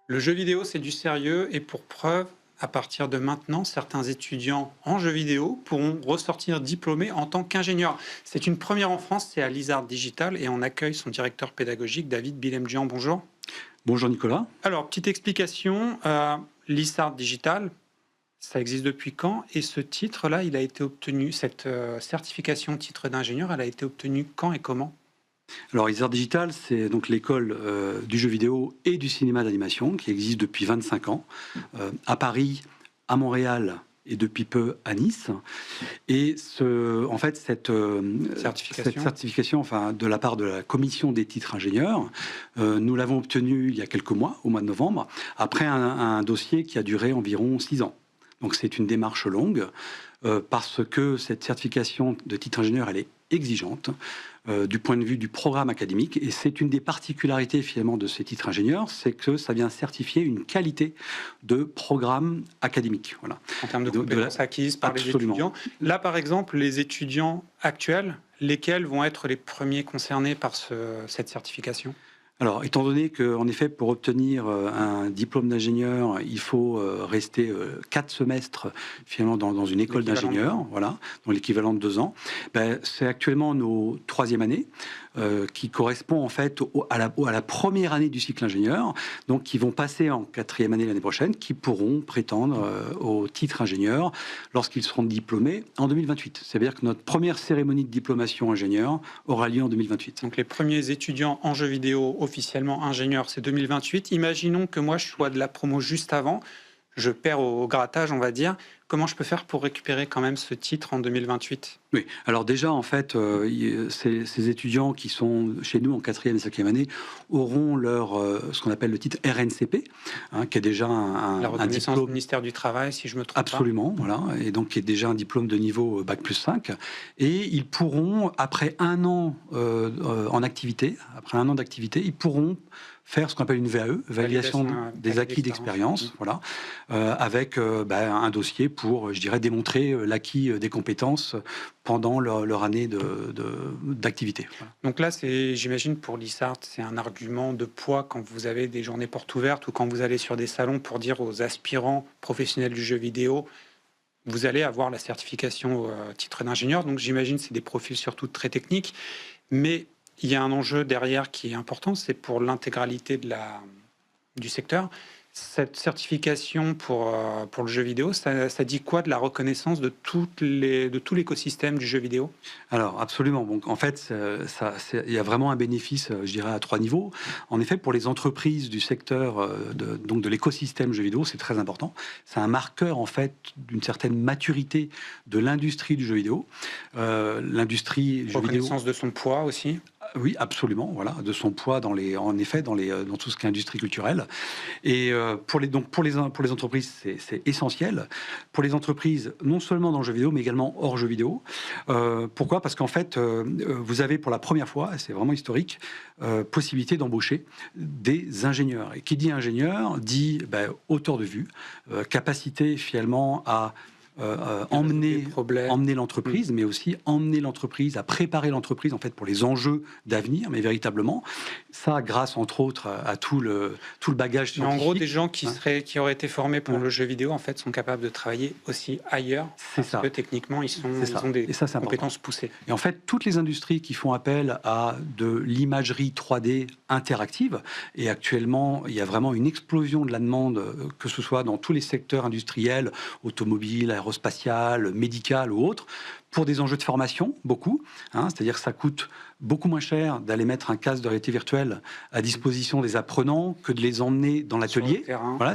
Le jeu vidéo, c'est du sérieux et pour preuve, à partir de maintenant, certains étudiants en jeu vidéo pourront ressortir diplômés en tant qu'ingénieurs. C'est une première en France, c'est à Lizard Digital et on accueille son directeur pédagogique, David Bilemdjian. Bonjour. Bonjour Nicolas. Alors, petite explication, Lizard Digital, ça existe depuis quand? Et ce titre-là, il a été obtenu, cette certification titre d'ingénieur, elle a été obtenue quand et comment? Alors Isar Digital, c'est donc l'école du jeu vidéo et du cinéma d'animation qui existe depuis 25 ans à Paris, à Montréal et depuis peu à Nice. Et en fait, cette certification, enfin, de la part de la commission des titres ingénieurs, nous l'avons obtenue il y a quelques mois, au mois de novembre, après un dossier qui a duré environ 6 ans. Donc c'est une démarche longue parce que cette certification de titre ingénieur, elle est exigeante du point de vue du programme académique, et c'est une des particularités finalement de ces titres ingénieurs, c'est que ça vient certifier une qualité de programme académique. Voilà. En termes de compétences acquises par les étudiants. Là, par exemple, les étudiants actuels, lesquels vont être les premiers concernés par cette certification? Alors, étant donné qu'en effet, pour obtenir un diplôme d'ingénieur, il faut rester 4 semestres finalement dans une école d'ingénieur, voilà, dans l'équivalent de 2 ans, c'est actuellement nos 3e année qui correspond en fait à la première année du cycle ingénieur, donc qui vont passer en 4e année l'année prochaine, qui pourront prétendre au titre ingénieur lorsqu'ils seront diplômés en 2028. C'est-à-dire que notre première cérémonie de diplomation ingénieur aura lieu en 2028. Donc les premiers étudiants en jeux vidéo officiellement ingénieurs, c'est 2028. Imaginons que moi je sois de la promo juste avant, je perds au grattage, on va dire. Comment je peux faire pour récupérer quand même ce titre en 2028? Oui, alors déjà, en fait, ces étudiants qui sont chez nous en 4e et 5e année auront ce qu'on appelle le titre RNCP, qui est déjà la reconnaissance diplôme du ministère du Travail, si je me trompe absolument, pas. voilà, et donc qui est déjà un diplôme de niveau Bac+5, et ils pourront, après un an en activité, ils pourront faire ce qu'on appelle une VAE, validation des acquis d'expérience, voilà, avec un dossier pour, je dirais, démontrer l'acquis des compétences pendant leur année d'activité. Voilà. Donc là, j'imagine pour l'ISART, c'est un argument de poids quand vous avez des journées portes ouvertes ou quand vous allez sur des salons pour dire aux aspirants professionnels du jeu vidéo, vous allez avoir la certification titre d'ingénieur. Donc j'imagine que c'est des profils surtout très techniques, mais il y a un enjeu derrière qui est important, c'est pour l'intégralité du secteur. Cette certification pour le jeu vidéo, ça dit quoi de la reconnaissance de tout l'écosystème du jeu vidéo? Alors, absolument. Donc, en fait, il y a vraiment un bénéfice, je dirais, à 3 niveaux. En effet, pour les entreprises du secteur de l'écosystème jeu vidéo, c'est très important. C'est un marqueur, en fait, d'une certaine maturité de l'industrie du jeu vidéo. L'industrie jeu vidéo... Reconnaissance de son poids aussi. Oui, absolument, voilà, de son poids dans tout ce qui est industrie culturelle. Et pour les entreprises, c'est essentiel. Pour les entreprises, non seulement dans le jeu vidéo, mais également hors jeu vidéo. Pourquoi? Parce qu'en fait, vous avez pour la première fois, et c'est vraiment historique, possibilité d'embaucher des ingénieurs. Et qui dit ingénieur dit auteur de vue, capacité finalement à emmener l'entreprise, mais aussi emmener l'entreprise, à préparer l'entreprise en fait pour les enjeux d'avenir, mais véritablement ça grâce entre autres à tout le bagage scientifique. Mais en gros, des gens qui auraient été formés pour le jeu vidéo en fait sont capables de travailler aussi ailleurs, parce que techniquement ils ont des compétences poussées. Et en fait, toutes les industries qui font appel à de l'imagerie 3D interactive, et actuellement il y a vraiment une explosion de la demande, que ce soit dans tous les secteurs industriels, automobiles, aérospatial, médical ou autre, pour des enjeux de formation, beaucoup. C'est-à-dire que ça coûte beaucoup moins cher d'aller mettre un casque de réalité virtuelle à disposition des apprenants que de les emmener dans l'atelier,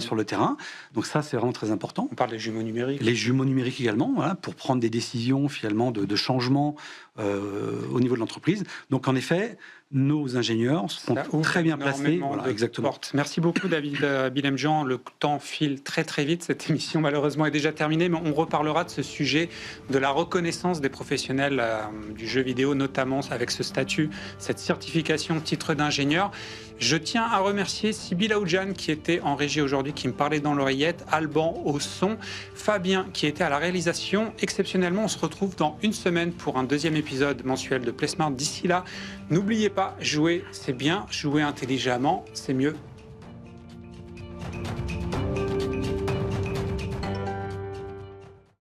sur le terrain. Donc ça, c'est vraiment très important. On parle des jumeaux numériques. Les jumeaux numériques également, pour prendre des décisions finalement de changement au niveau de l'entreprise. Donc en effet, nos ingénieurs sont très bien placés. Voilà, exactement. Merci beaucoup David Bilemdjian. Le temps file très très vite. Cette émission malheureusement est déjà terminée, mais on reparlera de ce sujet de la reconnaissance des professionnels du jeu vidéo, notamment avec ce statut, cette certification titre d'ingénieur. Je tiens à remercier Sybille Aoudjan qui était en régie aujourd'hui, qui me parlait dans l'oreillette, Alban au son, Fabien qui était à la réalisation. Exceptionnellement, on se retrouve dans une semaine pour un 2e épisode mensuel de PlaySmart. D'ici là, n'oubliez pas, jouer c'est bien, jouer intelligemment c'est mieux.